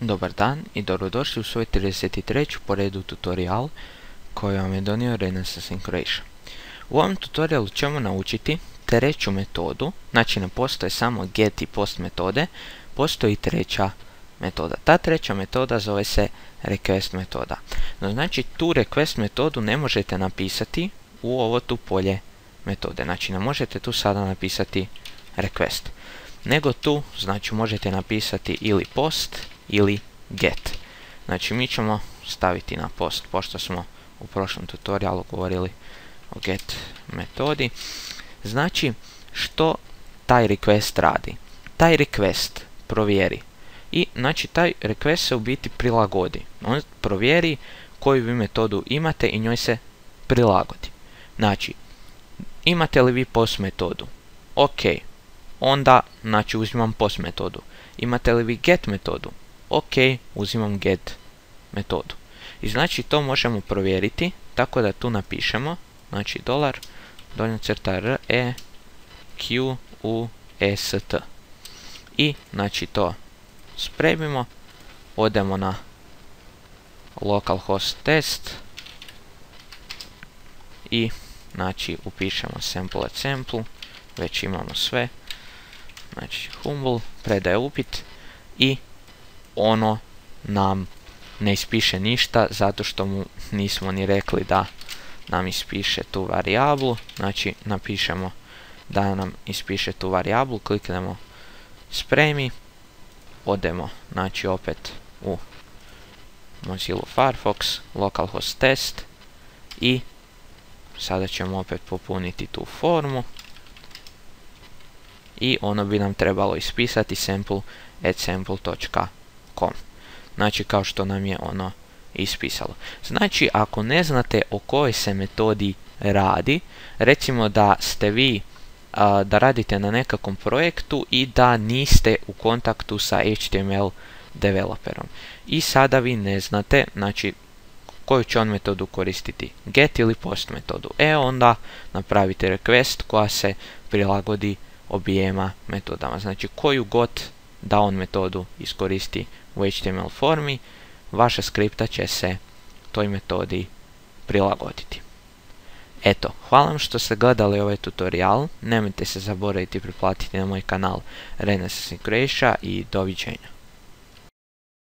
Dobar dan i dobrodošli u svoj 33. po redu tutorial koji vam je donio Renaissance Croatia. U ovom tutorialu ćemo naučiti treću metodu, znači ne postoje samo get i post metode, postoji treća metoda. Ta treća metoda zove se request metoda. No, znači tu request metodu ne možete napisati u ovo tu polje metode. Znači ne možete tu sada napisati request, nego tu znači možete napisati ili post ili get. Znači mi ćemo staviti na post, pošto smo u prošlom tutorialu govorili o get metodi. Znači što taj request radi? Taj request provjeri i znači taj request se u biti prilagodi. On provjeri koju vi metodu imate i njoj se prilagodi. Znači imate li vi post metodu? Ok, onda znači uzimam post metodu. Imate li vi get metodu? Ok, uzimam get metodu. I znači to možemo provjeriti tako da tu napišemo, znači dolar, donja crta request i znači to spremimo, odemo na localhost test i znači upišemo sample at sample, već imamo sve, znači humble, predaje upit i ono nam ne ispiše ništa zato što mu nismo ni rekli da nam ispiše tu varijablu. Znači napišemo da nam ispiše tu varijablu, kliknemo spremi, odemo znači opet u Mozilla Firefox, localhost test i sada ćemo opet popuniti tu formu i ono bi nam trebalo ispisati sample at sample.com. Znači kao što nam je ono ispisalo. Znači ako ne znate o kojoj se metodi radi, recimo da ste vi da radite na nekakvom projektu i da niste u kontaktu sa HTML developerom i sada vi ne znate znači koju će on metodu koristiti, get ili post metodu, onda napravite request koja se prilagodi objema metodama. Znači koju god da on metodu iskoristi u HTML formi, vaša skripta će se toj metodi prilagoditi. Eto, hvala vam što ste gledali ovaj tutorial, nemojte se zaboraviti pretplatiti na moj kanal Renaissance Croatia i doviđenja.